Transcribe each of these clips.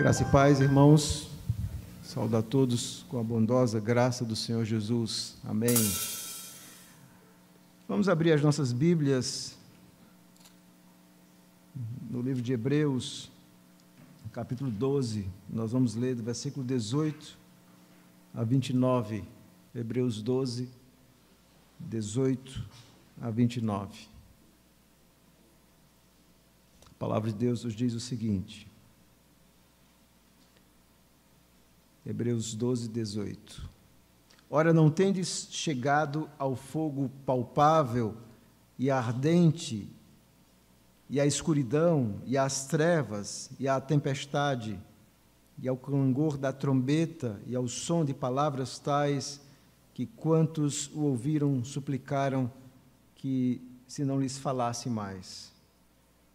Graça e paz, irmãos. Saúdo a todos com a bondosa graça do Senhor Jesus. Amém. Vamos abrir as nossas Bíblias no livro de Hebreus, capítulo 12. Nós vamos ler do versículo 18 a 29. Hebreus 12, 18 a 29. A palavra de Deus nos diz o seguinte. Hebreus 12, 18. Ora, não tendes chegado ao fogo palpável e ardente, e à escuridão, e às trevas, e à tempestade, e ao clangor da trombeta, e ao som de palavras tais, que quantos o ouviram suplicaram que se não lhes falasse mais,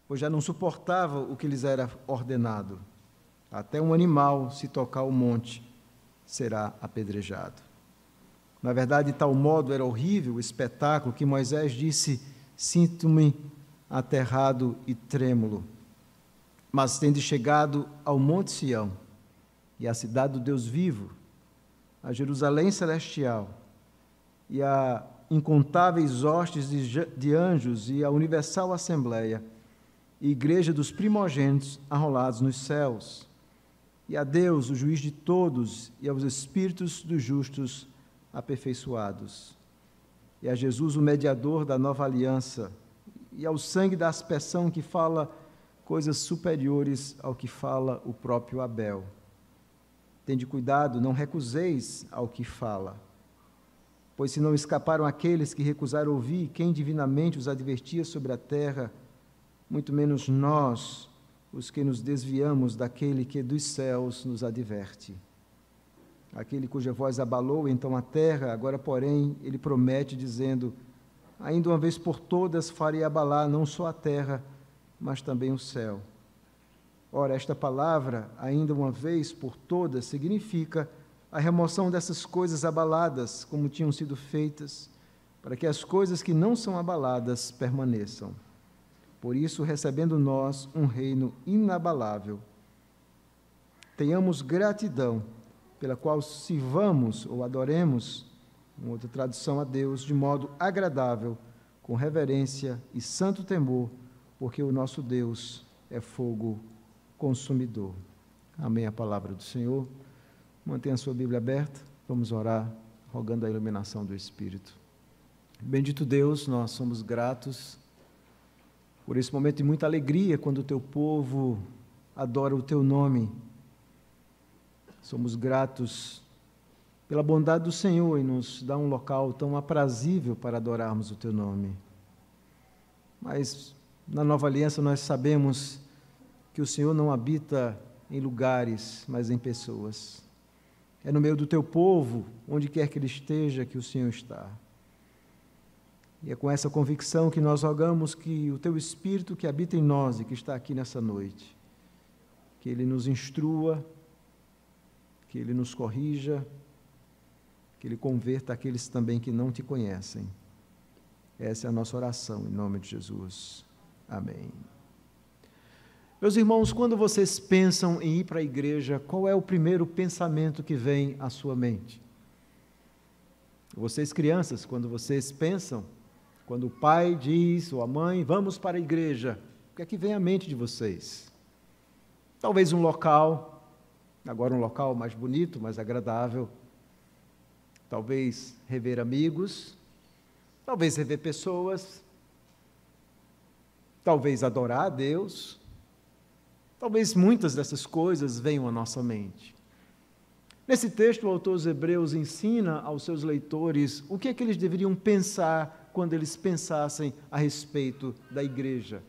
pois já não suportava o que lhes era ordenado. Até um animal, se tocar o monte, será apedrejado. Na verdade, de tal modo era horrível o espetáculo que Moisés disse: sinto-me aterrado e trêmulo. Mas tende chegado ao monte Sião, e à cidade do Deus vivo, a Jerusalém celestial, e a incontáveis hostes de anjos, e a universal assembleia, e igreja dos primogênitos arrolados nos céus, e a Deus, o juiz de todos, e aos espíritos dos justos aperfeiçoados, e a Jesus, o mediador da nova aliança, e ao sangue da aspersão que fala coisas superiores ao que fala o próprio Abel. Tende cuidado, não recuseis ao que fala, pois se não escaparam aqueles que recusaram ouvir quem divinamente os advertia sobre a terra, muito menos nós, os que nos desviamos daquele que dos céus nos adverte. Aquele cuja voz abalou então a terra, agora, porém, ele promete, dizendo: ainda uma vez por todas farei abalar não só a terra, mas também o céu. Ora, esta palavra, ainda uma vez por todas, significa a remoção dessas coisas abaladas, como tinham sido feitas, para que as coisas que não são abaladas permaneçam. Por isso, recebendo nós um reino inabalável, tenhamos gratidão, pela qual sirvamos ou adoremos, em outra tradução, a Deus, de modo agradável, com reverência e santo temor, porque o nosso Deus é fogo consumidor. Amém. A palavra do Senhor. Mantenha a sua Bíblia aberta. Vamos orar, rogando a iluminação do Espírito. Bendito Deus, nós somos gratos por esse momento de muita alegria, quando o teu povo adora o teu nome. Somos gratos pela bondade do Senhor em nos dar um local tão aprazível para adorarmos o teu nome. Mas, na nova aliança, nós sabemos que o Senhor não habita em lugares, mas em pessoas. É no meio do teu povo, onde quer que ele esteja, que o Senhor está. E é com essa convicção que nós rogamos que o teu Espírito que habita em nós e que está aqui nessa noite, que ele nos instrua, que ele nos corrija, que ele converta aqueles também que não te conhecem. Essa é a nossa oração, em nome de Jesus. Amém. Meus irmãos, quando vocês pensam em ir para a igreja, qual é o primeiro pensamento que vem à sua mente? Vocês crianças, quando vocês pensam, quando o pai diz, ou a mãe, vamos para a igreja, o que é que vem à mente de vocês? Talvez um local, agora um local mais bonito, mais agradável, talvez rever amigos, talvez rever pessoas, talvez adorar a Deus, talvez muitas dessas coisas venham à nossa mente. Nesse texto, o autor dos Hebreus ensina aos seus leitores o que é que eles deveriam pensar quando eles pensassem a respeito da igreja.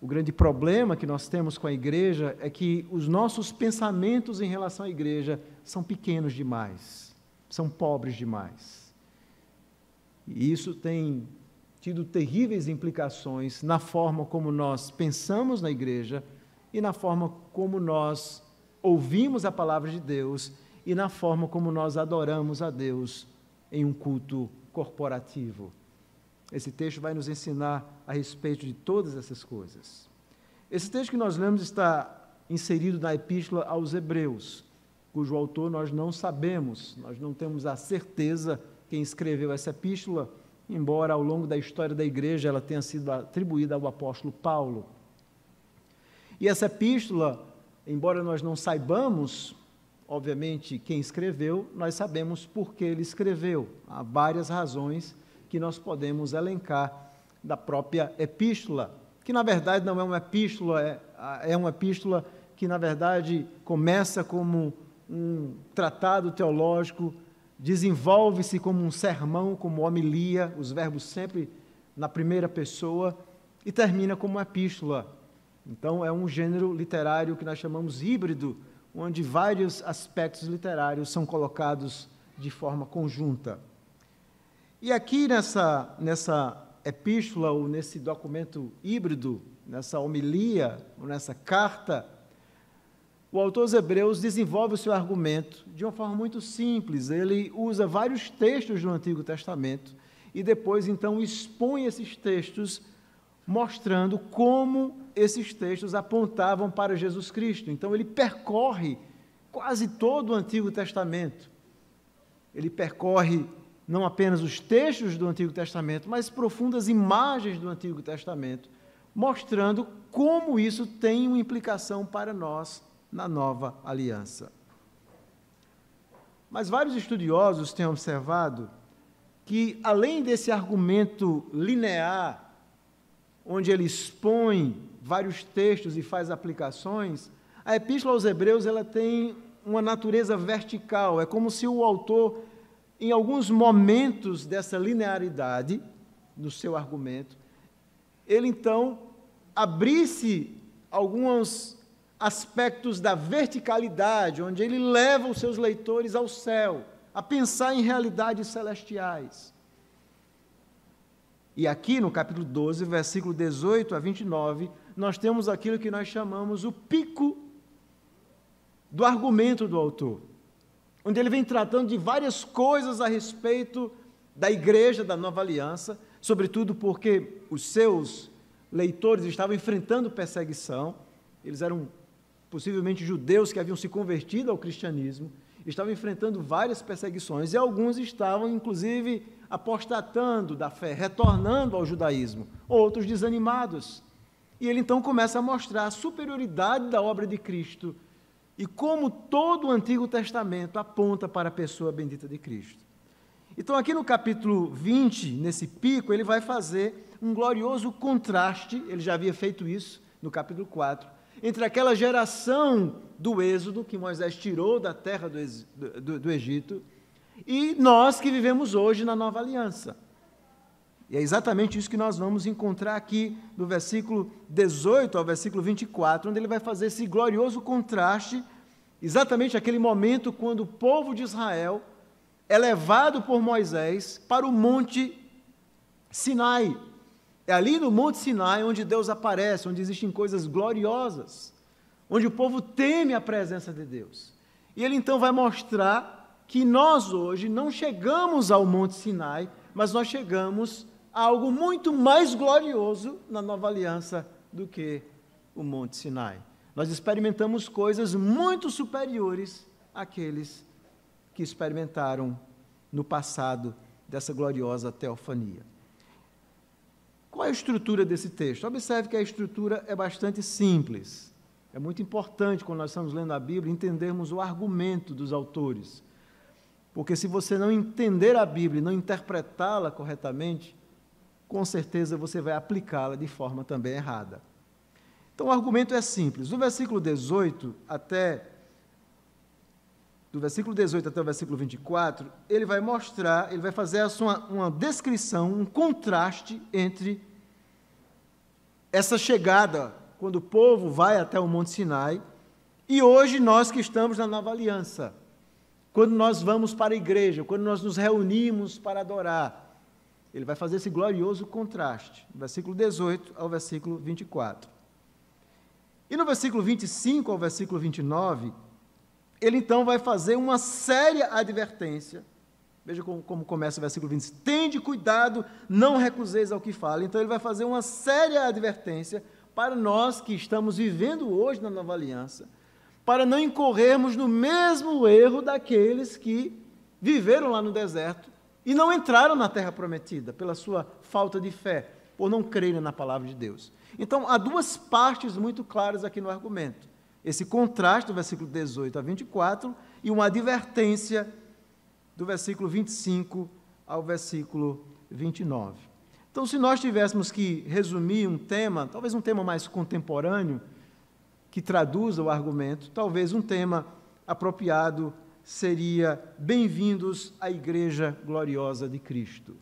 O grande problema que nós temos com a igreja é que os nossos pensamentos em relação à igreja são pequenos demais, são pobres demais. E isso tem tido terríveis implicações na forma como nós pensamos na igreja e na forma como nós ouvimos a palavra de Deus e na forma como nós adoramos a Deus em um culto corporativo. Esse texto vai nos ensinar a respeito de todas essas coisas. Esse texto que nós lemos está inserido na Epístola aos Hebreus, cujo autor nós não sabemos, nós não temos a certeza quem escreveu essa epístola, embora ao longo da história da igreja ela tenha sido atribuída ao apóstolo Paulo. E essa epístola, embora nós não saibamos, obviamente, quem escreveu, nós sabemos por que ele escreveu. Há várias razões que nós podemos elencar da própria epístola, que na verdade não é uma epístola, é uma epístola que na verdade começa como um tratado teológico, desenvolve-se como um sermão, como homilia, os verbos sempre na primeira pessoa, e termina como uma epístola. Então é um gênero literário que nós chamamos híbrido, onde vários aspectos literários são colocados de forma conjunta. E aqui nessa epístola, ou nesse documento híbrido, nessa homilia, ou nessa carta, o autor aos Hebreus desenvolve o seu argumento de uma forma muito simples. Ele usa vários textos do Antigo Testamento e depois, então, expõe esses textos, mostrando como esses textos apontavam para Jesus Cristo. Então, ele percorre quase todo o Antigo Testamento. Ele percorre não apenas os textos do Antigo Testamento, mas profundas imagens do Antigo Testamento, mostrando como isso tem uma implicação para nós na nova aliança. Mas vários estudiosos têm observado que, além desse argumento linear, onde ele expõe vários textos e faz aplicações, a Epístola aos Hebreus ela tem uma natureza vertical. É como se o autor, em alguns momentos dessa linearidade do seu argumento, ele então abrisse alguns aspectos da verticalidade, onde ele leva os seus leitores ao céu, a pensar em realidades celestiais. E aqui no capítulo 12, versículo 18 a 29, nós temos aquilo que nós chamamos o pico do argumento do autor, onde ele vem tratando de várias coisas a respeito da igreja da nova aliança, sobretudo porque os seus leitores estavam enfrentando perseguição, eles eram possivelmente judeus que haviam se convertido ao cristianismo, estavam enfrentando várias perseguições, e alguns estavam, inclusive, apostatando da fé, retornando ao judaísmo, outros desanimados. E ele então começa a mostrar a superioridade da obra de Cristo e como todo o Antigo Testamento aponta para a pessoa bendita de Cristo. Então, aqui no capítulo 20, nesse pico, ele vai fazer um glorioso contraste, ele já havia feito isso no capítulo 4, entre aquela geração do Êxodo, que Moisés tirou da terra do Egito, e nós que vivemos hoje na nova aliança. E é exatamente isso que nós vamos encontrar aqui do versículo 18 ao versículo 24, onde ele vai fazer esse glorioso contraste, exatamente aquele momento quando o povo de Israel é levado por Moisés para o Monte Sinai. É ali no Monte Sinai onde Deus aparece, onde existem coisas gloriosas, onde o povo teme a presença de Deus. E ele então vai mostrar que nós hoje não chegamos ao Monte Sinai, mas nós chegamos a algo muito mais glorioso na nova aliança do que o Monte Sinai. Nós experimentamos coisas muito superiores àqueles que experimentaram no passado dessa gloriosa teofania. Qual é a estrutura desse texto? Observe que a estrutura é bastante simples. É muito importante, quando nós estamos lendo a Bíblia, entendermos o argumento dos autores. Porque se você não entender a Bíblia e não interpretá-la corretamente, com certeza você vai aplicá-la de forma também errada. Então, o argumento é simples. Do versículo 18 até o versículo 24, ele vai mostrar, ele vai fazer uma descrição, um contraste entre essa chegada, quando o povo vai até o Monte Sinai, e hoje nós que estamos na nova aliança, quando nós vamos para a igreja, quando nós nos reunimos para adorar. Ele vai fazer esse glorioso contraste, do versículo 18 ao versículo 24. E no versículo 25 ao versículo 29, ele então vai fazer uma séria advertência. Veja como começa o versículo 25. Tende cuidado, não recuseis ao que fala. Então ele vai fazer uma séria advertência, para nós que estamos vivendo hoje na Nova Aliança, para não incorrermos no mesmo erro daqueles que viveram lá no deserto e não entraram na terra prometida pela sua falta de fé, por não crerem na palavra de Deus. Então, há duas partes muito claras aqui no argumento. Esse contraste do versículo 18 a 24 e uma advertência do versículo 25 ao versículo 29. Então, se nós tivéssemos que resumir um tema, talvez um tema mais contemporâneo, que traduza o argumento, talvez um tema apropriado seria Bem-vindos à Igreja Gloriosa de Cristo.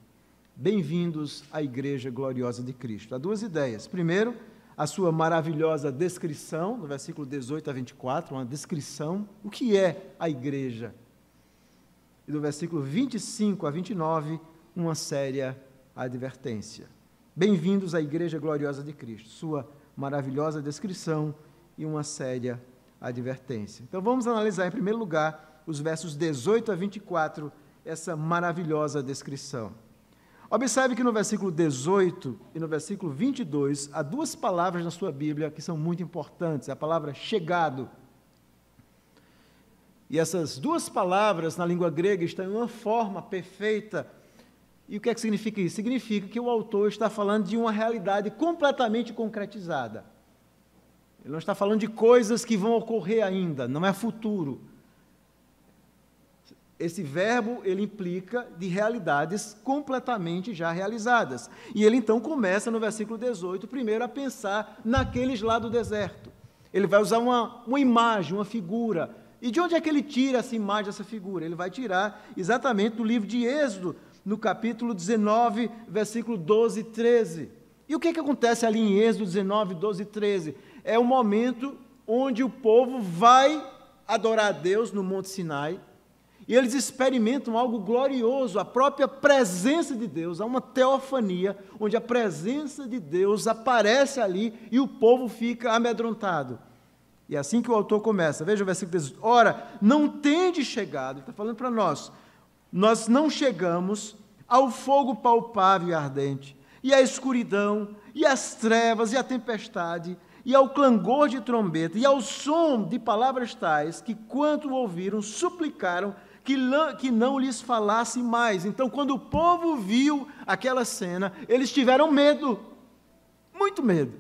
Bem-vindos à Igreja Gloriosa de Cristo. Há duas ideias. Primeiro, a sua maravilhosa descrição, no versículo 18 a 24, uma descrição, o que é a igreja. E do versículo 25 a 29, uma séria advertência. Bem-vindos à Igreja Gloriosa de Cristo, sua maravilhosa descrição e uma séria advertência. Então vamos analisar em primeiro lugar os versos 18 a 24, essa maravilhosa descrição. Observe que no versículo 18 e no versículo 22, há duas palavras na sua Bíblia que são muito importantes. A palavra chegado. E essas duas palavras na língua grega estão em uma forma perfeita. E o que é que significa isso? Significa que o autor está falando de uma realidade completamente concretizada. Ele não está falando de coisas que vão ocorrer ainda, não é futuro. Esse verbo, ele implica de realidades completamente já realizadas. E ele então começa no versículo 18, primeiro a pensar naqueles lá do deserto. Ele vai usar uma imagem, uma figura. E de onde é que ele tira essa imagem, essa figura? Ele vai tirar exatamente do livro de Êxodo, no capítulo 19, versículo 12 e 13. E o que acontece ali em Êxodo 19, 12 e 13? É o momento onde o povo vai adorar a Deus no Monte Sinai, e eles experimentam algo glorioso, a própria presença de Deus, há uma teofania, onde a presença de Deus aparece ali e o povo fica amedrontado. E é assim que o autor começa, veja o versículo 18, ora, não tendes chegado, está falando para nós não chegamos ao fogo palpável e ardente, e à escuridão, e às trevas, e à tempestade, e ao clangor de trombeta, e ao som de palavras tais, que quanto ouviram, suplicaram, que não lhes falasse mais. Então, quando o povo viu aquela cena, eles tiveram medo, muito medo.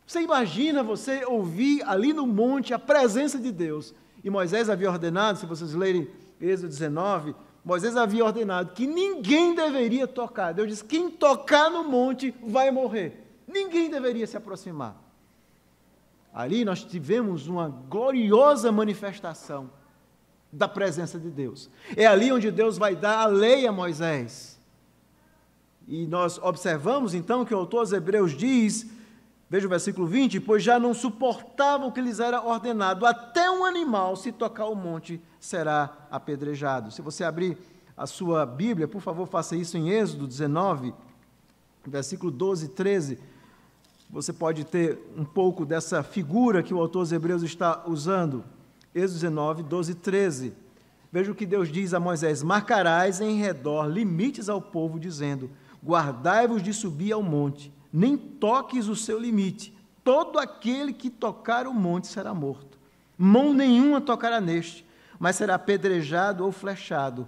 Você imagina você ouvir ali no monte a presença de Deus, e Moisés havia ordenado, se vocês lerem Êxodo 19, Moisés havia ordenado que ninguém deveria tocar. Deus disse, quem tocar no monte vai morrer. Ninguém deveria se aproximar. Ali nós tivemos uma gloriosa manifestação da presença de Deus. É ali onde Deus vai dar a lei a Moisés. E nós observamos então que o autor aos Hebreus diz, veja o versículo 20, pois já não suportavam o que lhes era ordenado, até um animal, se tocar o monte, será apedrejado. Se você abrir a sua Bíblia, por favor, faça isso em Êxodo 19, versículo 12 e 13, você pode ter um pouco dessa figura que o autor aos Hebreus está usando. Êxodo 19, 12 e 13. Veja o que Deus diz a Moisés, marcarás em redor limites ao povo, dizendo, guardai-vos de subir ao monte, nem toques o seu limite, todo aquele que tocar o monte será morto, mão nenhuma tocará neste, mas será apedrejado ou flechado,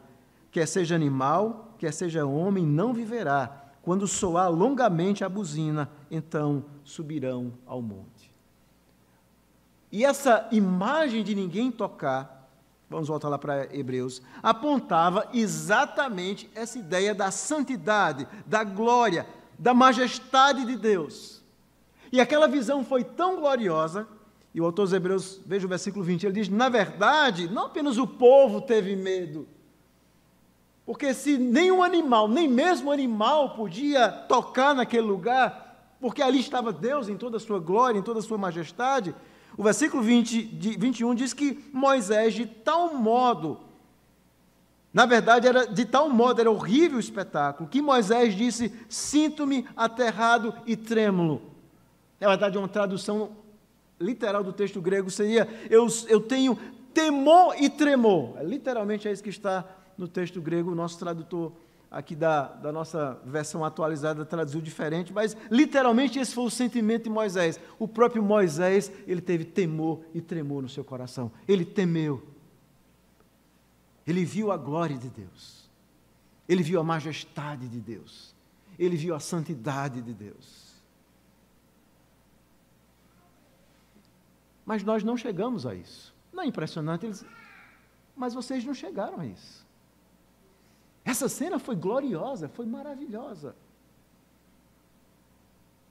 quer seja animal, quer seja homem, não viverá, quando soar longamente a buzina, então subirão ao monte. E essa imagem de ninguém tocar, vamos voltar lá para Hebreus, apontava exatamente essa ideia da santidade, da glória, da majestade de Deus. E aquela visão foi tão gloriosa, e o autor dos Hebreus, veja o versículo 20, ele diz, na verdade, não apenas o povo teve medo, porque se nenhum animal, nem mesmo animal podia tocar naquele lugar, porque ali estava Deus em toda a sua glória, em toda a sua majestade, o versículo 21 diz que Moisés, de tal modo, na verdade, era horrível o espetáculo, que Moisés disse, sinto-me aterrado e trêmulo. Na verdade, uma tradução literal do texto grego seria, eu tenho temor e tremor. Literalmente é isso que está no texto grego, o nosso tradutor aqui da nossa versão atualizada traduziu diferente, mas literalmente esse foi o sentimento de Moisés. O próprio Moisés, ele teve temor e tremor no seu coração. Ele temeu. Ele viu a glória de Deus. Ele viu a majestade de Deus. Ele viu a santidade de Deus. Mas nós não chegamos a isso. Não é impressionante? Mas vocês não chegaram a isso. Essa cena foi gloriosa, foi maravilhosa.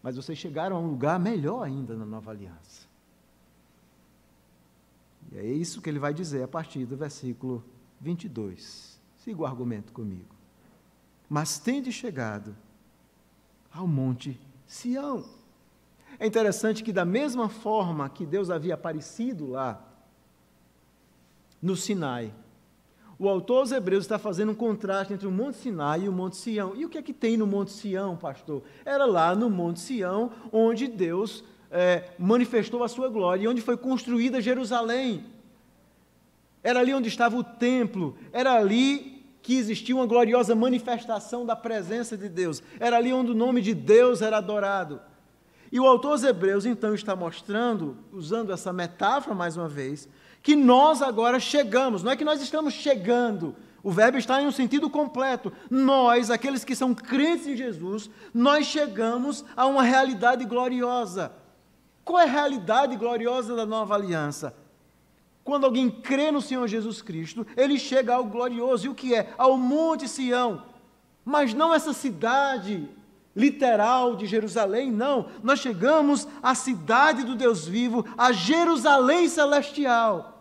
Mas vocês chegaram a um lugar melhor ainda na nova aliança. E é isso que ele vai dizer a partir do versículo 22. Siga o argumento comigo. Mas tende chegado ao monte Sião. É interessante que da mesma forma que Deus havia aparecido lá no Sinai, o autor aos Hebreus está fazendo um contraste entre o Monte Sinai e o Monte Sião. E o que é que tem no Monte Sião, pastor? Era lá no Monte Sião onde Deus manifestou a sua glória e onde foi construída Jerusalém. Era ali onde estava o templo, era ali que existia uma gloriosa manifestação da presença de Deus. Era ali onde o nome de Deus era adorado. E o autor aos Hebreus, então, está mostrando, usando essa metáfora mais uma vez, que nós agora chegamos, não é que nós estamos chegando, o verbo está em um sentido completo. Nós, aqueles que são crentes em Jesus, nós chegamos a uma realidade gloriosa. Qual é a realidade gloriosa da nova aliança? Quando alguém crê no Senhor Jesus Cristo, ele chega ao glorioso. E o que é? Ao Monte Sião. Mas não essa cidade literal de Jerusalém, não. Nós chegamos à cidade do Deus vivo, a Jerusalém celestial.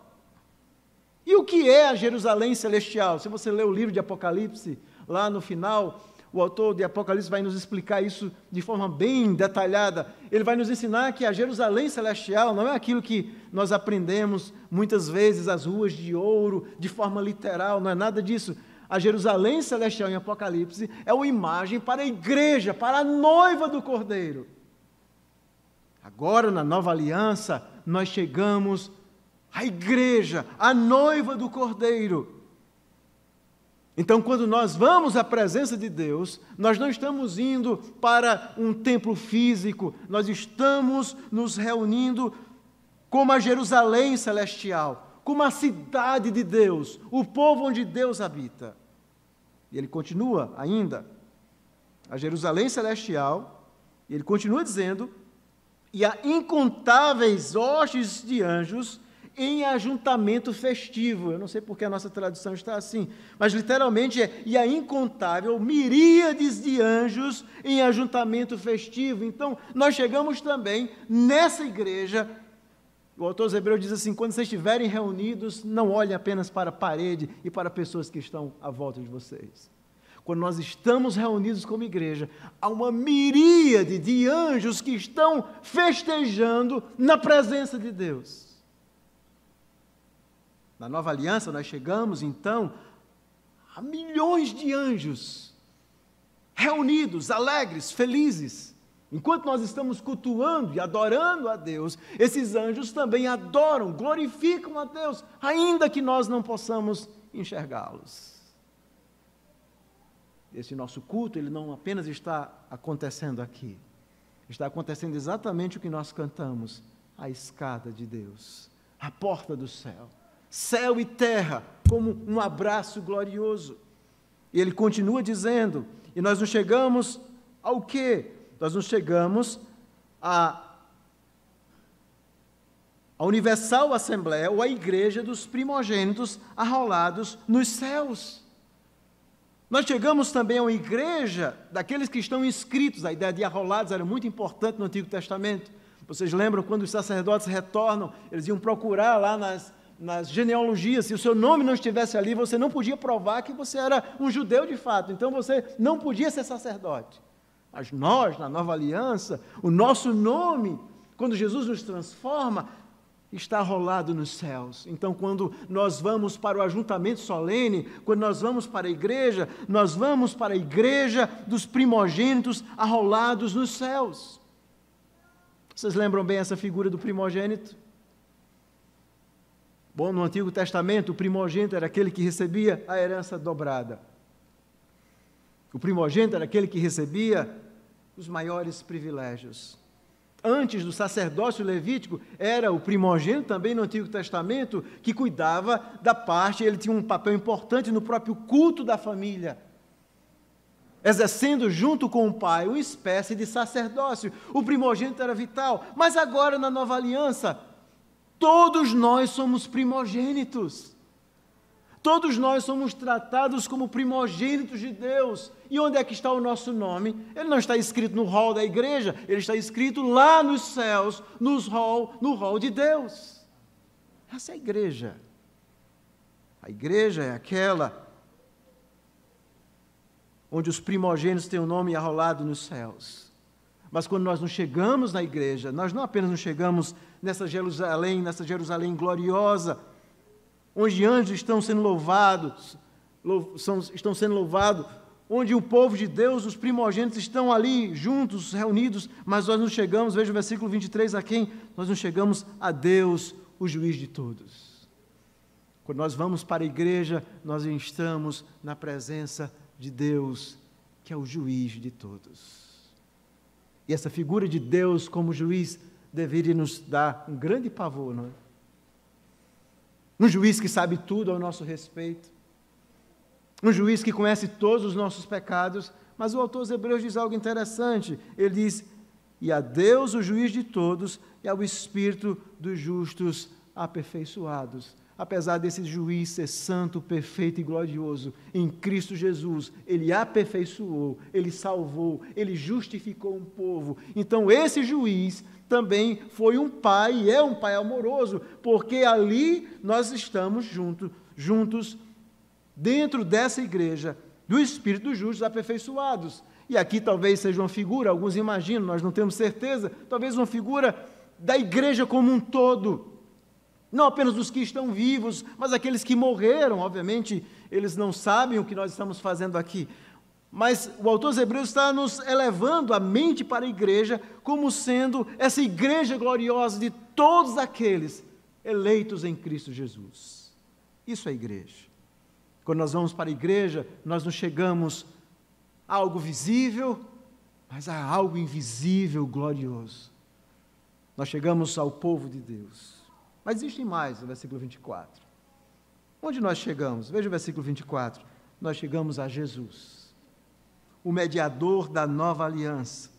E o que é a Jerusalém celestial? Se você ler o livro de Apocalipse, lá no final, o autor de Apocalipse vai nos explicar isso de forma bem detalhada. Ele vai nos ensinar que a Jerusalém celestial não é aquilo que nós aprendemos muitas vezes, as ruas de ouro, de forma literal, não é nada disso. A Jerusalém celestial em Apocalipse é uma imagem para a igreja, para a noiva do Cordeiro. Agora, na nova aliança, nós chegamos à igreja, à noiva do Cordeiro. Então, quando nós vamos à presença de Deus, nós não estamos indo para um templo físico, nós estamos nos reunindo como a Jerusalém celestial, como a cidade de Deus, o povo onde Deus habita. E ele continua ainda, a Jerusalém celestial, e ele continua dizendo, e há incontáveis hostes de anjos em ajuntamento festivo. Eu não sei porque a nossa tradução está assim, mas literalmente é, e a incontável miríades de anjos em ajuntamento festivo. Então, nós chegamos também nessa igreja. O autor aos Hebreus diz assim, quando vocês estiverem reunidos, não olhem apenas para a parede e para pessoas que estão à volta de vocês. Quando nós estamos reunidos como igreja, há uma miríade de anjos que estão festejando na presença de Deus. Na nova aliança, nós chegamos, então, a milhões de anjos reunidos, alegres, felizes. Enquanto nós estamos cultuando e adorando a Deus, esses anjos também adoram, glorificam a Deus, ainda que nós não possamos enxergá-los. Esse nosso culto, ele não apenas está acontecendo aqui, está acontecendo exatamente o que nós cantamos, a escada de Deus, a porta do céu. Céu e terra, como um abraço glorioso. E ele continua dizendo, e nós nos chegamos ao quê? Nós nos chegamos à universal assembleia, ou à igreja dos primogênitos arrolados nos céus. Nós chegamos também a uma igreja daqueles que estão inscritos. A ideia de arrolados era muito importante no Antigo Testamento. Vocês lembram quando os sacerdotes retornam, eles iam procurar lá nas genealogias, se o seu nome não estivesse ali, você não podia provar que você era um judeu de fato, então você não podia ser sacerdote. Mas nós, na nova aliança, o nosso nome, quando Jesus nos transforma, está arrolado nos céus. Então, quando nós vamos para o ajuntamento solene, quando nós vamos para a igreja, nós vamos para a igreja dos primogênitos arrolados nos céus. Vocês lembram bem essa figura do primogênito? Bom, no Antigo Testamento, o primogênito era aquele que recebia a herança dobrada. O primogênito era aquele que recebia os maiores privilégios. Antes do sacerdócio levítico, era o primogênito também no Antigo Testamento que cuidava da parte, ele tinha um papel importante no próprio culto da família, exercendo junto com o pai uma espécie de sacerdócio. O primogênito era vital, mas agora na nova aliança, todos nós somos primogênitos. Todos nós somos tratados como primogênitos de Deus. E onde é que está o nosso nome? Ele não está escrito no hall da igreja, ele está escrito lá nos céus, no hall de Deus. Essa é a igreja. A igreja é aquela onde os primogênitos têm o nome arrolado nos céus. Mas quando nós não chegamos na igreja, nós não apenas não chegamos nessa Jerusalém gloriosa, onde anjos estão sendo louvados, onde o povo de Deus, os primogênitos, estão ali juntos, reunidos, mas nós não chegamos, veja o versículo 23, a quem? Nós não chegamos a Deus, o juiz de todos. Quando nós vamos para a igreja, nós estamos na presença de Deus, que é o juiz de todos. E essa figura de Deus como juiz deveria nos dar um grande pavor, não é? Um juiz que sabe tudo ao nosso respeito, um juiz que conhece todos os nossos pecados, mas o autor aos Hebreus diz algo interessante, ele diz, e a Deus o juiz de todos, e ao Espírito dos justos aperfeiçoados. Apesar desse juiz ser santo, perfeito e glorioso, em Cristo Jesus, ele aperfeiçoou, ele salvou, ele justificou um povo. Então esse juiz também foi um pai, e é um pai amoroso, porque ali nós estamos juntos, dentro dessa igreja, do Espírito dos justos aperfeiçoados. E aqui talvez seja uma figura, alguns imaginam, nós não temos certeza, talvez uma figura da igreja como um todo, não apenas dos que estão vivos, mas aqueles que morreram. Obviamente, eles não sabem o que nós estamos fazendo aqui, mas o autor dos Hebreus está nos elevando a mente para a igreja como sendo essa igreja gloriosa de todos aqueles eleitos em Cristo Jesus. Isso é igreja. Quando nós vamos para a igreja, nós não chegamos a algo visível, mas a algo invisível, glorioso. Nós chegamos ao povo de Deus. Mas existe mais, no versículo 24. Onde nós chegamos? Veja o versículo 24. Nós chegamos a Jesus, o mediador da nova aliança,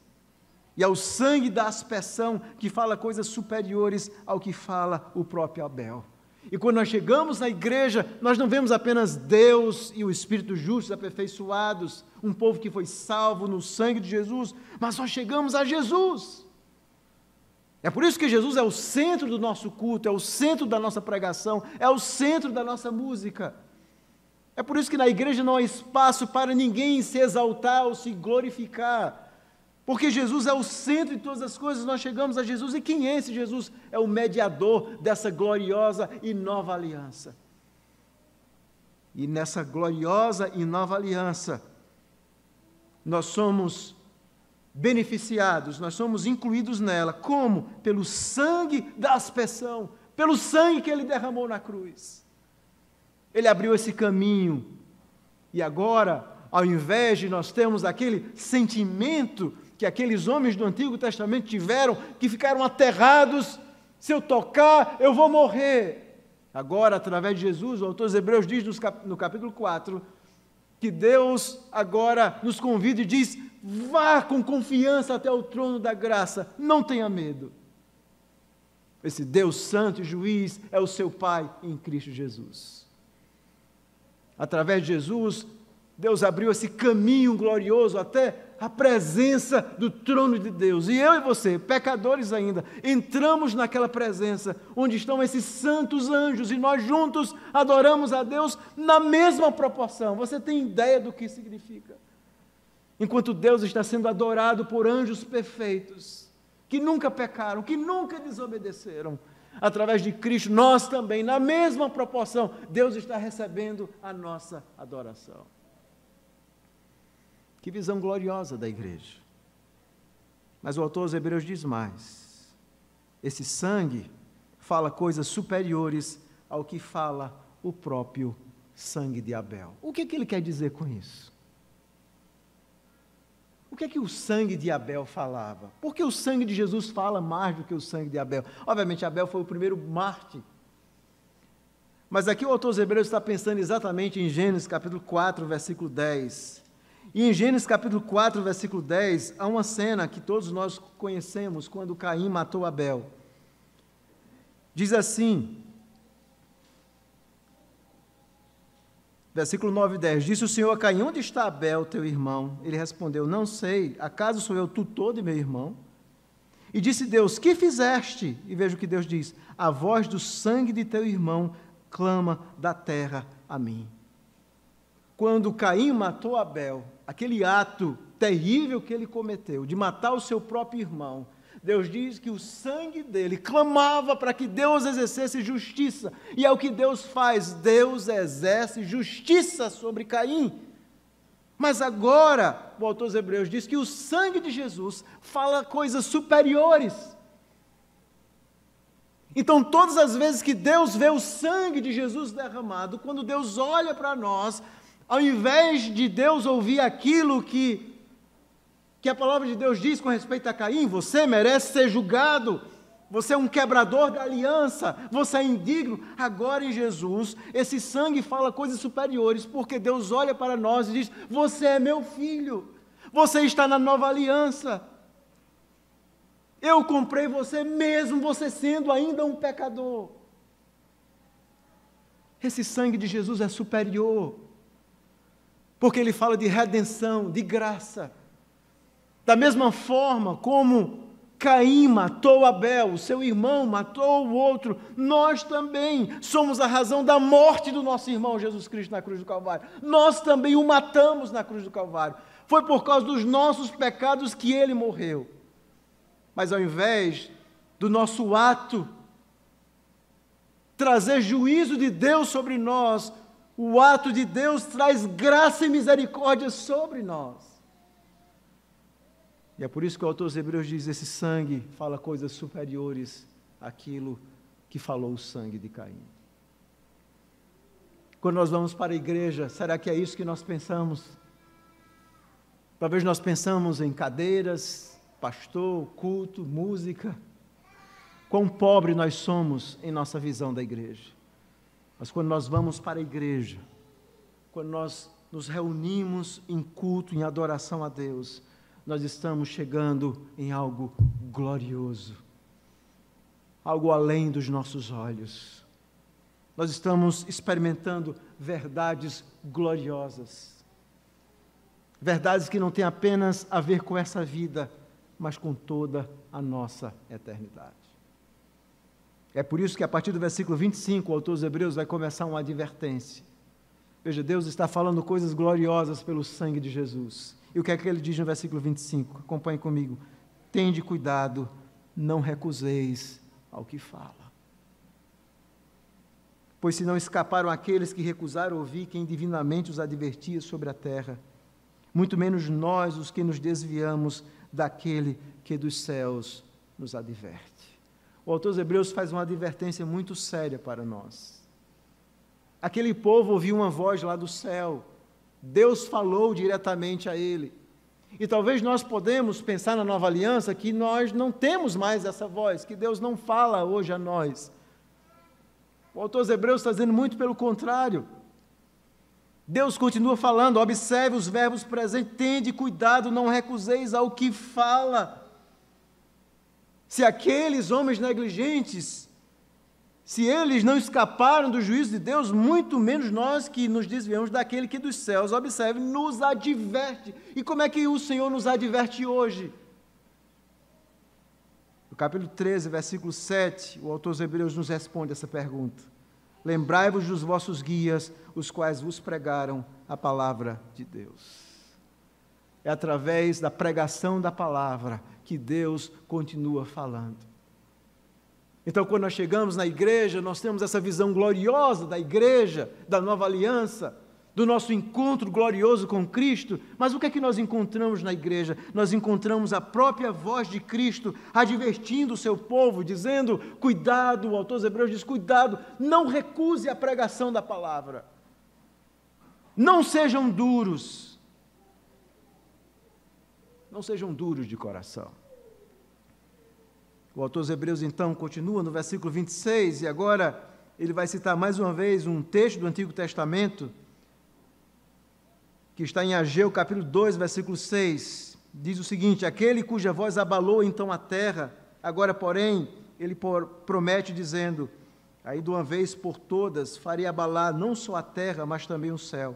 e ao sangue da aspersão, que fala coisas superiores ao que fala o próprio Abel. E quando nós chegamos na igreja, nós não vemos apenas Deus e o Espírito justo aperfeiçoados, um povo que foi salvo no sangue de Jesus, mas nós chegamos a Jesus. É por isso que Jesus é o centro do nosso culto, é o centro da nossa pregação, é o centro da nossa música. É por isso que na igreja não há espaço para ninguém se exaltar ou se glorificar, porque Jesus é o centro de todas as coisas. Nós chegamos a Jesus, e quem é esse Jesus? É o mediador dessa gloriosa e nova aliança. E nessa gloriosa e nova aliança, nós somos beneficiados, nós somos incluídos nela. Como? Pelo sangue da aspersão, pelo sangue que Ele derramou na cruz. Ele abriu esse caminho, e agora, ao invés de nós termos aquele sentimento que aqueles homens do Antigo Testamento tiveram, que ficaram aterrados, se eu tocar, eu vou morrer. Agora, através de Jesus, o autor dos Hebreus diz no capítulo 4, que Deus agora nos convida e diz, vá com confiança até o trono da graça, não tenha medo. Esse Deus santo e juiz é o seu Pai em Cristo Jesus. Através de Jesus, Deus abriu esse caminho glorioso até a presença do trono de Deus. E eu e você, pecadores ainda, entramos naquela presença onde estão esses santos anjos, e nós juntos adoramos a Deus na mesma proporção. Você tem ideia do que significa? Enquanto Deus está sendo adorado por anjos perfeitos, que nunca pecaram, que nunca desobedeceram, através de Cristo, nós também, na mesma proporção, Deus está recebendo a nossa adoração. Que visão gloriosa da igreja. Mas o autor aos Hebreus diz mais. Esse sangue fala coisas superiores ao que fala o próprio sangue de Abel. O que ele quer dizer com isso? O que é que o sangue de Abel falava? Por que o sangue de Jesus fala mais do que o sangue de Abel? Obviamente, Abel foi o primeiro mártir. Mas aqui o autor aos Hebreus está pensando exatamente em Gênesis capítulo 4, versículo 10. E em Gênesis capítulo 4, versículo 10, há uma cena que todos nós conhecemos, quando Caim matou Abel. Diz assim, versículo 9 e 10, disse o Senhor a Caim, onde está Abel, teu irmão? Ele respondeu, não sei, acaso sou eu tutor de meu irmão? E disse Deus, que fizeste? E veja o que Deus diz, a voz do sangue de teu irmão clama da terra a mim. Quando Caim matou Abel, aquele ato terrível que ele cometeu, de matar o seu próprio irmão, Deus diz que o sangue dele clamava para que Deus exercesse justiça, e é o que Deus faz, Deus exerce justiça sobre Caim. Mas agora, o autor dos Hebreus diz que o sangue de Jesus fala coisas superiores. Então, todas as vezes que Deus vê o sangue de Jesus derramado, quando Deus olha para nós, ao invés de Deus ouvir aquilo que a palavra de Deus diz com respeito a Caim, você merece ser julgado, você é um quebrador da aliança, você é indigno, agora em Jesus, esse sangue fala coisas superiores, porque Deus olha para nós e diz, você é meu filho, você está na nova aliança, eu comprei você mesmo, você sendo ainda um pecador. Esse sangue de Jesus é superior, porque ele fala de redenção, de graça. Da mesma forma como Caim matou Abel, o seu irmão matou o outro, nós também somos a razão da morte do nosso irmão Jesus Cristo na cruz do Calvário. Nós também o matamos na cruz do Calvário. Foi por causa dos nossos pecados que ele morreu. Mas ao invés do nosso ato trazer juízo de Deus sobre nós, o ato de Deus traz graça e misericórdia sobre nós. E é por isso que o autor dos Hebreus diz, esse sangue fala coisas superiores àquilo que falou o sangue de Caim. Quando nós vamos para a igreja, será que é isso que nós pensamos? Talvez nós pensamos em cadeiras, pastor, culto, música. Quão pobre nós somos em nossa visão da igreja. Mas quando nós vamos para a igreja, quando nós nos reunimos em culto, em adoração a Deus, nós estamos chegando em algo glorioso, algo além dos nossos olhos. Nós estamos experimentando verdades gloriosas, verdades que não têm apenas a ver com essa vida, mas com toda a nossa eternidade. É por isso que a partir do versículo 25, o autor dos Hebreus vai começar uma advertência. Veja, Deus está falando coisas gloriosas pelo sangue de Jesus. E o que é que ele diz no versículo 25? Acompanhe comigo. Tende cuidado, não recuseis ao que fala. Pois se não escaparam aqueles que recusaram ouvir quem divinamente os advertia sobre a terra, muito menos nós, os que nos desviamos daquele que dos céus nos adverte. O autor dos Hebreus faz uma advertência muito séria para nós. Aquele povo ouviu uma voz lá do céu, Deus falou diretamente a ele. E talvez nós podemos pensar na nova aliança que nós não temos mais essa voz, que Deus não fala hoje a nós. O autor dos Hebreus está dizendo muito pelo contrário. Deus continua falando, observe os verbos presentes, tende cuidado, não recuseis ao que fala. Se aqueles homens negligentes, se eles não escaparam do juízo de Deus, muito menos nós que nos desviamos daquele que dos céus, observe, nos adverte. E como é que o Senhor nos adverte hoje? No capítulo 13, versículo 7, o autor dos Hebreus nos responde essa pergunta. Lembrai-vos dos vossos guias, os quais vos pregaram a palavra de Deus. É através da pregação da palavra que Deus continua falando. Então, quando nós chegamos na igreja, nós temos essa visão gloriosa da igreja, da nova aliança, do nosso encontro glorioso com Cristo. Mas o que é que nós encontramos na igreja? Nós encontramos a própria voz de Cristo advertindo o seu povo, dizendo, cuidado, o autor dos Hebreus diz, cuidado, não recuse a pregação da palavra. Não sejam duros. não sejam duros de coração. O autor dos Hebreus, então, continua no versículo 26, e agora ele vai citar mais uma vez um texto do Antigo Testamento, que está em Ageu, capítulo 2, versículo 6, diz o seguinte: aquele cuja voz abalou então a terra, agora, porém, ele promete dizendo: aí de uma vez por todas farei abalar não só a terra, mas também o céu.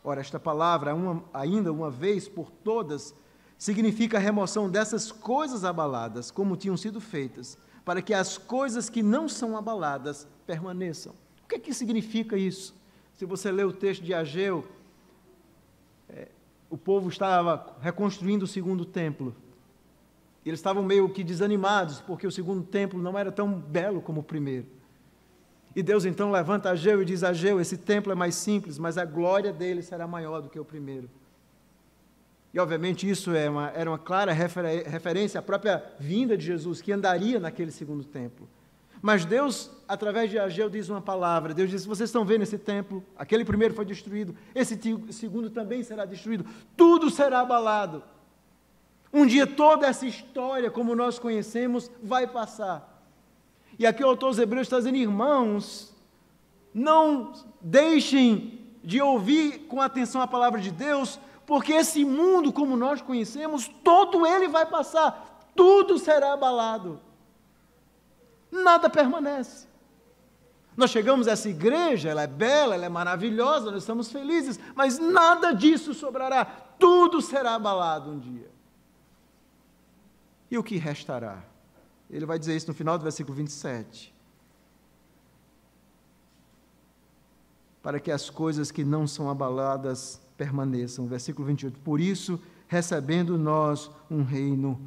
Ora, esta palavra, ainda uma vez por todas, significa a remoção dessas coisas abaladas, como tinham sido feitas, para que as coisas que não são abaladas permaneçam. O que é que significa isso? Se você ler o texto de Ageu, o povo estava reconstruindo o segundo templo. Eles estavam meio que desanimados, porque o segundo templo não era tão belo como o primeiro. E Deus então levanta Ageu e diz: Ageu, esse templo é mais simples, mas a glória dele será maior do que o primeiro. E obviamente isso era uma clara referência à própria vinda de Jesus, que andaria naquele segundo templo. Mas Deus, através de Ageu, diz uma palavra. Deus diz: vocês estão vendo esse templo? Aquele primeiro foi destruído, esse segundo também será destruído. Tudo será abalado. Um dia toda essa história, como nós conhecemos, vai passar. E aqui o autor dos Hebreus está dizendo: irmãos, não deixem de ouvir com atenção a palavra de Deus, porque esse mundo, como nós conhecemos, todo ele vai passar, tudo será abalado, nada permanece. Nós chegamos a essa igreja, ela é bela, ela é maravilhosa, nós estamos felizes, mas nada disso sobrará, tudo será abalado um dia. E o que restará? Ele vai dizer isso no final do versículo 27. Para que as coisas que não são abaladas permaneçam. Versículo 28. Por isso, recebendo nós um reino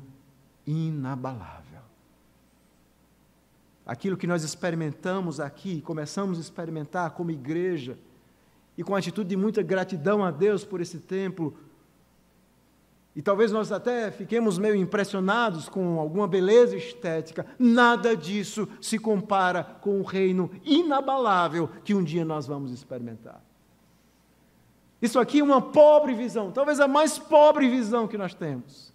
inabalável. Aquilo que nós experimentamos aqui, começamos a experimentar como igreja, e com atitude de muita gratidão a Deus por esse templo, e talvez nós até fiquemos meio impressionados com alguma beleza estética, nada disso se compara com o reino inabalável que um dia nós vamos experimentar. Isso aqui é uma pobre visão, talvez a mais pobre visão que nós temos,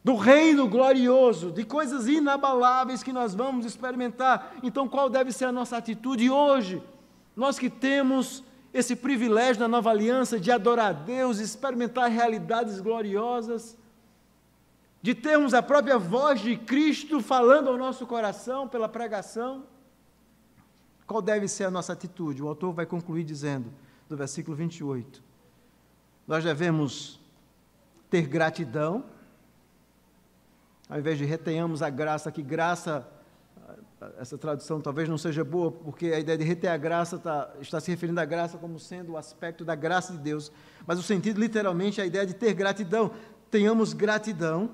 do reino glorioso, de coisas inabaláveis que nós vamos experimentar. Então, qual deve ser a nossa atitude hoje? Nós que temos esse privilégio na nova aliança de adorar a Deus, experimentar realidades gloriosas, de termos a própria voz de Cristo falando ao nosso coração pela pregação. Qual deve ser a nossa atitude? O autor vai concluir dizendo, do versículo 28, nós devemos ter gratidão, ao invés de retenhamos a graça, que graça, essa tradução talvez não seja boa, porque a ideia de reter a graça está se referindo à graça como sendo o aspecto da graça de Deus, mas o sentido literalmente é a ideia de ter gratidão. Tenhamos gratidão,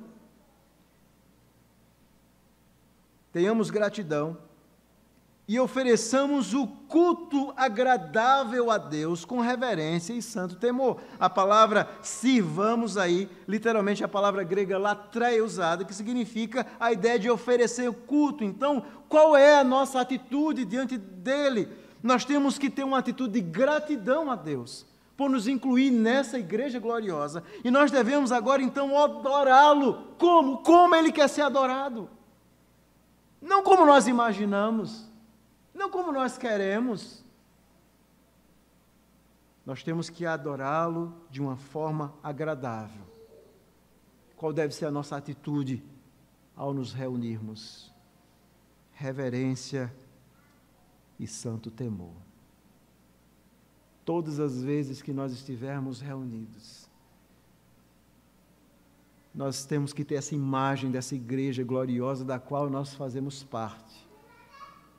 e ofereçamos o culto agradável a Deus com reverência e santo temor. A palavra sirvamos aí, literalmente a palavra grega latreia usada, que significa a ideia de oferecer culto. Então, qual é a nossa atitude diante dele? Nós temos que ter uma atitude de gratidão a Deus, por nos incluir nessa igreja gloriosa, e nós devemos agora então adorá-lo. Como ele quer ser adorado? Não como nós imaginamos, não como nós queremos. Nós temos que adorá-lo de uma forma agradável. Qual deve ser a nossa atitude ao nos reunirmos? Reverência e santo temor. Todas as vezes que nós estivermos reunidos, nós temos que ter essa imagem dessa igreja gloriosa da qual nós fazemos parte.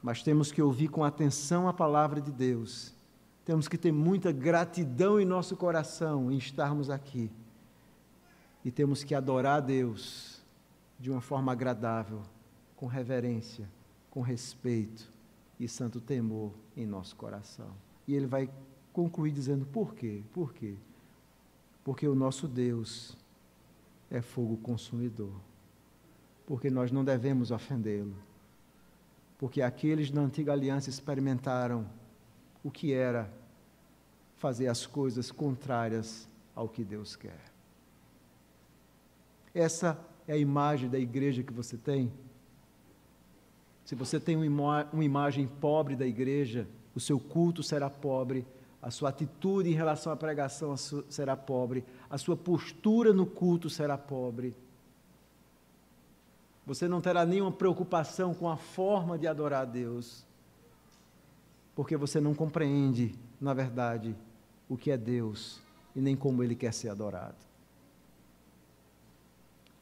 Mas temos que ouvir com atenção a palavra de Deus. Temos que ter muita gratidão em nosso coração em estarmos aqui. E temos que adorar a Deus de uma forma agradável, com reverência, com respeito e santo temor em nosso coração. E ele vai concluir dizendo por quê? Por quê? Porque o nosso Deus é fogo consumidor. Porque nós não devemos ofendê-lo. Porque aqueles na antiga aliança experimentaram o que era fazer as coisas contrárias ao que Deus quer. Essa é a imagem da igreja que você tem? Se você tem uma imagem pobre da igreja, o seu culto será pobre, a sua atitude em relação à pregação será pobre, a sua postura no culto será pobre. Você não terá nenhuma preocupação com a forma de adorar a Deus, porque você não compreende, na verdade, o que é Deus e nem como Ele quer ser adorado.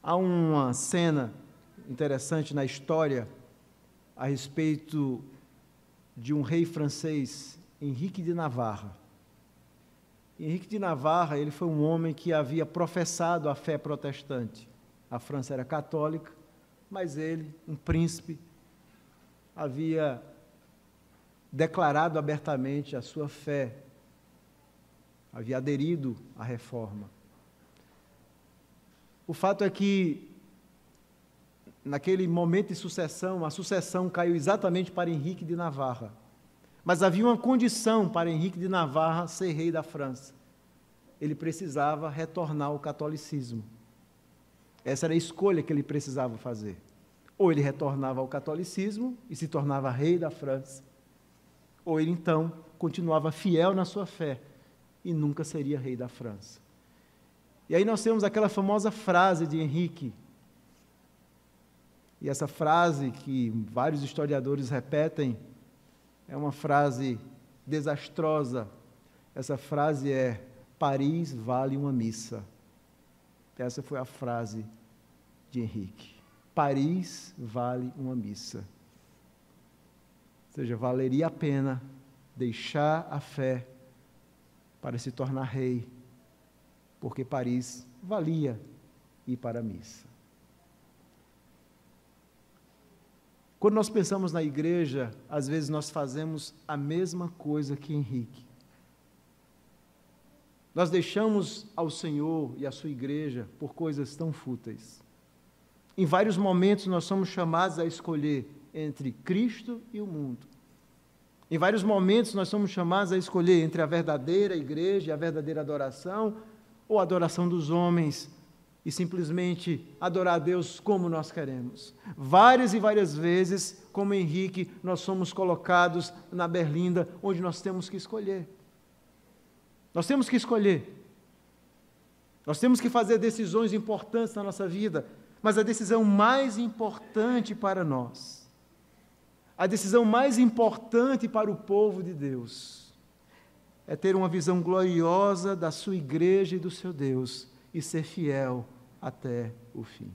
Há uma cena interessante na história a respeito de um rei francês, Henrique de Navarra. Henrique de Navarra, ele foi um homem que havia professado a fé protestante. A França era católica, mas ele, um príncipe, havia declarado abertamente a sua fé, havia aderido à reforma. O fato é que, naquele momento de sucessão, a sucessão caiu exatamente para Henrique de Navarra. Mas havia uma condição para Henrique de Navarra ser rei da França. Ele precisava retornar ao catolicismo. Essa era a escolha que ele precisava fazer. Ou ele retornava ao catolicismo e se tornava rei da França, ou ele então continuava fiel na sua fé e nunca seria rei da França. E aí nós temos aquela famosa frase de Henrique, e essa frase que vários historiadores repetem, é uma frase desastrosa. Essa frase é: Paris vale uma missa. Essa foi a frase de Henrique. Paris vale uma missa. Ou seja, valeria a pena deixar a fé para se tornar rei, porque Paris valia ir para a missa. Quando nós pensamos na igreja, às vezes nós fazemos a mesma coisa que Henrique. Nós deixamos ao Senhor e à sua igreja por coisas tão fúteis. Em vários momentos nós somos chamados a escolher entre Cristo e o mundo. Em vários momentos nós somos chamados a escolher entre a verdadeira igreja e a verdadeira adoração, ou a adoração dos homens, e simplesmente adorar a Deus como nós queremos. Várias e várias vezes, como Henrique, nós somos colocados na berlinda, onde nós temos que escolher. Nós temos que escolher. Nós temos que fazer decisões importantes na nossa vida, mas a decisão mais importante para nós, a decisão mais importante para o povo de Deus, é ter uma visão gloriosa da sua igreja e do seu Deus e ser fiel até o fim.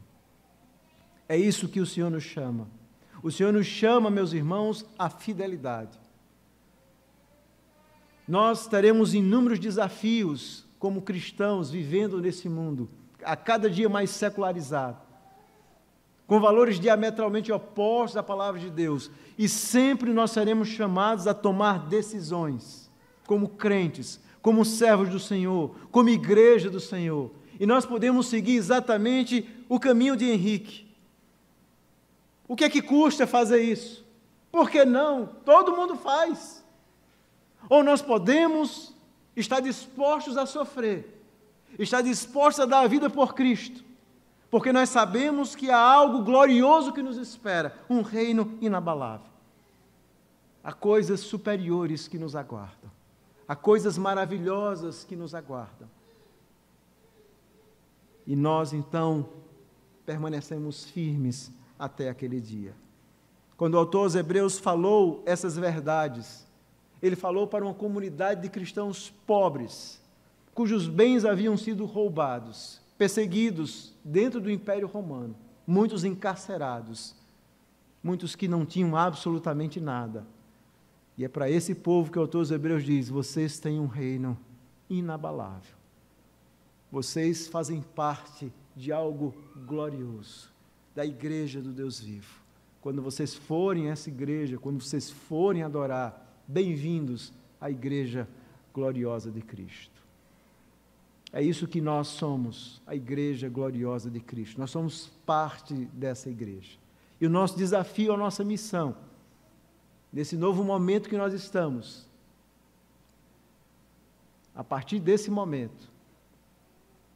É isso que o Senhor nos chama. O Senhor nos chama, meus irmãos, à fidelidade. Nós teremos inúmeros desafios como cristãos vivendo nesse mundo, a cada dia mais secularizado, com valores diametralmente opostos à palavra de Deus, e sempre nós seremos chamados a tomar decisões, como crentes, como servos do Senhor, como igreja do Senhor, e nós podemos seguir exatamente o caminho de Henrique. O que é que custa fazer isso? Por que não? Todo mundo faz. Ou nós podemos estar dispostos a sofrer, estar dispostos a dar a vida por Cristo, porque nós sabemos que há algo glorioso que nos espera, um reino inabalável. Há coisas superiores que nos aguardam, há coisas maravilhosas que nos aguardam. E nós, então, permanecemos firmes até aquele dia. Quando o autor aos Hebreus falou essas verdades, ele falou para uma comunidade de cristãos pobres, cujos bens haviam sido roubados, perseguidos dentro do Império Romano, muitos encarcerados, muitos que não tinham absolutamente nada. E é para esse povo que o autor aos Hebreus diz: vocês têm um reino inabalável. Vocês fazem parte de algo glorioso, da igreja do Deus vivo. Quando vocês forem a essa igreja, quando vocês forem adorar, bem-vindos à igreja gloriosa de Cristo. É isso que nós somos, a igreja gloriosa de Cristo. Nós somos parte dessa igreja. E o nosso desafio, a nossa missão, nesse novo momento que nós estamos, a partir desse momento,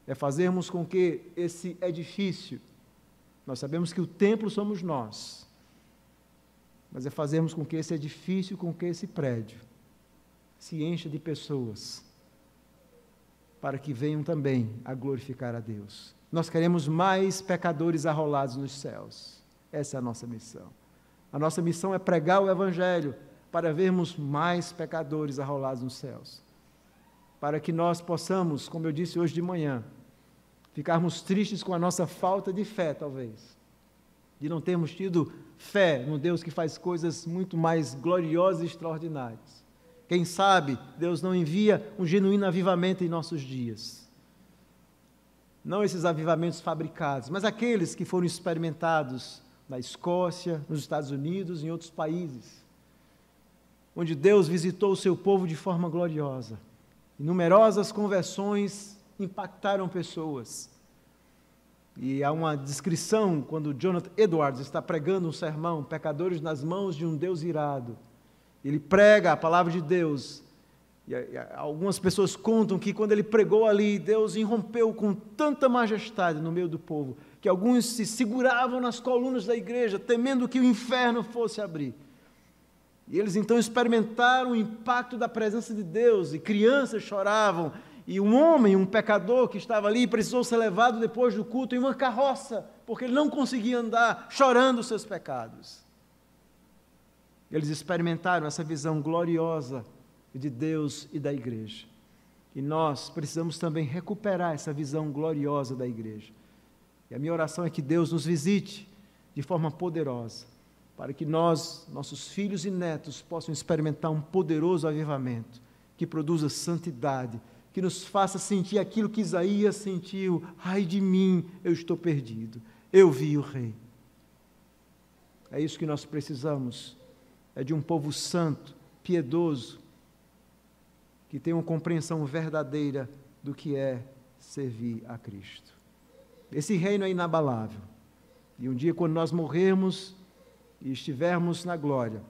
é fazermos com que esse edifício, nós sabemos que o templo somos nós, mas é fazermos com que esse edifício, com que esse prédio se encha de pessoas, para que venham também a glorificar a Deus. Nós queremos mais pecadores arrolados nos céus. Essa é a nossa missão. A nossa missão é pregar o Evangelho para vermos mais pecadores arrolados nos céus. Para que nós possamos, como eu disse hoje de manhã, ficarmos tristes com a nossa falta de fé, talvez. De não termos tido fé no Deus que faz coisas muito mais gloriosas e extraordinárias. Quem sabe Deus não envia um genuíno avivamento em nossos dias. Não esses avivamentos fabricados, mas aqueles que foram experimentados na Escócia, nos Estados Unidos e em outros países, onde Deus visitou o seu povo de forma gloriosa. E numerosas conversões impactaram pessoas. E há uma descrição, quando Jonathan Edwards está pregando um sermão, pecadores nas mãos de um Deus irado. Ele prega a palavra de Deus. E algumas pessoas contam que quando ele pregou ali, Deus irrompeu com tanta majestade no meio do povo, que alguns se seguravam nas colunas da igreja, temendo que o inferno fosse abrir. E eles então experimentaram o impacto da presença de Deus, e crianças choravam, e um homem, um pecador que estava ali, precisou ser levado depois do culto em uma carroça, porque ele não conseguia andar, chorando os seus pecados. Eles experimentaram essa visão gloriosa de Deus e da igreja. E nós precisamos também recuperar essa visão gloriosa da igreja. E a minha oração é que Deus nos visite de forma poderosa, para que nós, nossos filhos e netos, possam experimentar um poderoso avivamento, que produza santidade, que nos faça sentir aquilo que Isaías sentiu: ai de mim, eu estou perdido, eu vi o Rei. É isso que nós precisamos, é de um povo santo, piedoso, que tenha uma compreensão verdadeira do que é servir a Cristo. Esse reino é inabalável, e um dia, quando nós morrermos e estivermos na glória,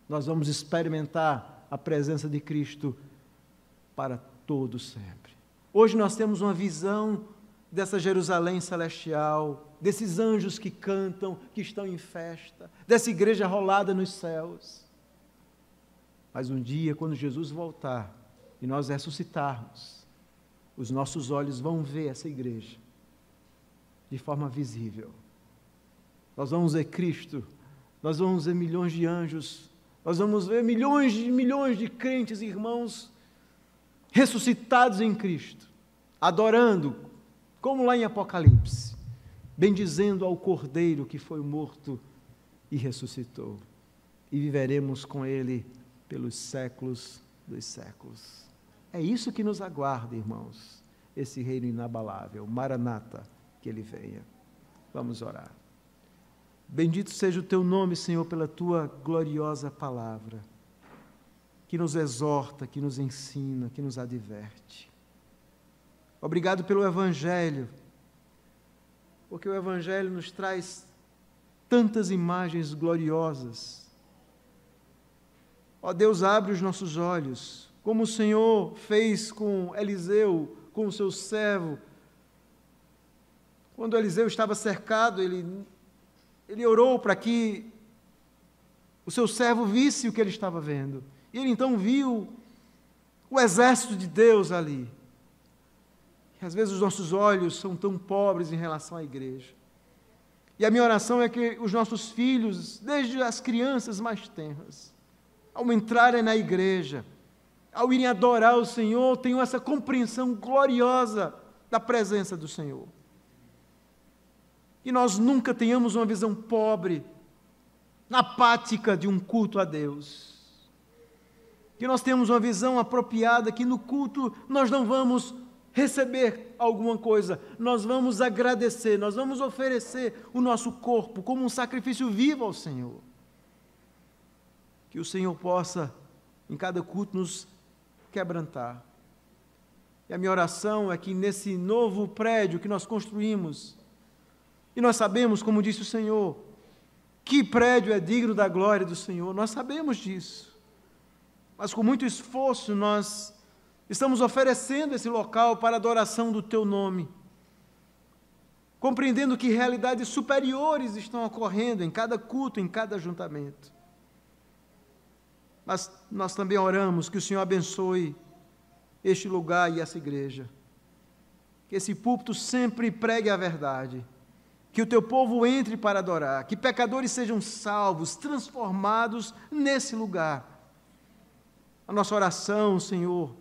nós vamos experimentar a presença de Cristo para todo sempre. Hoje nós temos uma visão dessa Jerusalém celestial, desses anjos que cantam, que estão em festa, dessa igreja rolada nos céus. Mas um dia, quando Jesus voltar e nós ressuscitarmos, os nossos olhos vão ver essa igreja de forma visível. Nós vamos ver Cristo, nós vamos ver milhões de anjos, nós vamos ver milhões de crentes e irmãos ressuscitados em Cristo, adorando, como lá em Apocalipse, bendizendo ao Cordeiro que foi morto e ressuscitou, e viveremos com Ele pelos séculos dos séculos. É isso que nos aguarda, irmãos, esse reino inabalável. Maranata, que Ele venha. Vamos orar. Bendito seja o Teu nome, Senhor, pela Tua gloriosa palavra, que nos exorta, que nos ensina, que nos adverte. Obrigado pelo Evangelho, porque o Evangelho nos traz tantas imagens gloriosas. Ó Deus, abre os nossos olhos, como o Senhor fez com Eliseu, com o seu servo. Quando Eliseu estava cercado, ele orou para que o seu servo visse o que ele estava vendo. E ele então viu o exército de Deus ali. E às vezes os nossos olhos são tão pobres em relação à igreja. E a minha oração é que os nossos filhos, desde as crianças mais tenras, ao entrarem na igreja, ao irem adorar o Senhor, tenham essa compreensão gloriosa da presença do Senhor. Que nós nunca tenhamos uma visão pobre, apática de um culto a Deus. Que nós tenhamos uma visão apropriada, que no culto nós não vamos receber alguma coisa, nós vamos agradecer, nós vamos oferecer o nosso corpo como um sacrifício vivo ao Senhor. Que o Senhor possa, em cada culto, nos quebrantar. E a minha oração é que nesse novo prédio que nós construímos, e nós sabemos, como disse o Senhor, que prédio é digno da glória do Senhor, nós sabemos disso. Mas com muito esforço nós Estamos oferecendo esse local para a adoração do Teu nome, compreendendo que realidades superiores estão ocorrendo em cada culto, em cada ajuntamento. Mas nós também oramos que o Senhor abençoe este lugar e essa igreja, que esse púlpito sempre pregue a verdade, que o Teu povo entre para adorar, que pecadores sejam salvos, transformados nesse lugar. A nossa oração, Senhor,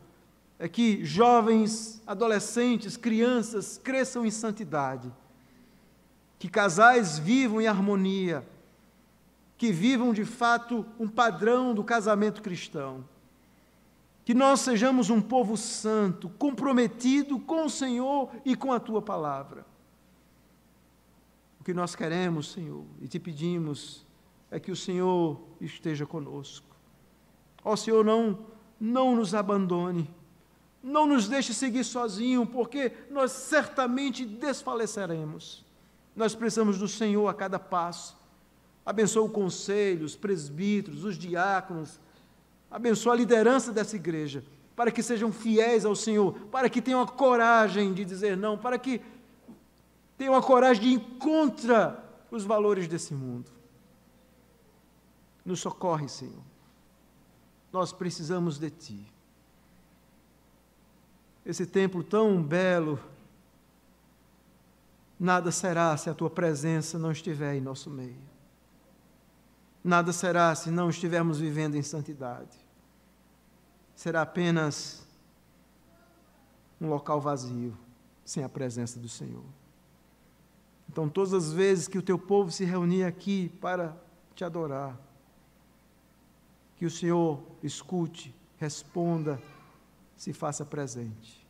é que jovens, adolescentes, crianças cresçam em santidade, que casais vivam em harmonia, que vivam de fato um padrão do casamento cristão, que nós sejamos um povo santo, comprometido com o Senhor e com a Tua palavra. O que nós queremos, Senhor, e te pedimos, é que o Senhor esteja conosco. Ó Senhor, não nos abandone, não nos deixe seguir sozinho, porque nós certamente desfaleceremos. Nós precisamos do Senhor a cada passo. Abençoa o conselho, os presbíteros, os diáconos, abençoa a liderança dessa igreja, para que sejam fiéis ao Senhor, para que tenham a coragem de dizer não, para que tenham a coragem de ir contra os valores desse mundo. Nos socorre, Senhor. Nós precisamos de Ti. Esse templo tão belo, nada será se a Tua presença não estiver em nosso meio. Nada será se não estivermos vivendo em santidade. Será apenas um local vazio, sem a presença do Senhor. Então, todas as vezes que o Teu povo se reunir aqui para Te adorar, que o Senhor escute, responda, se faça presente.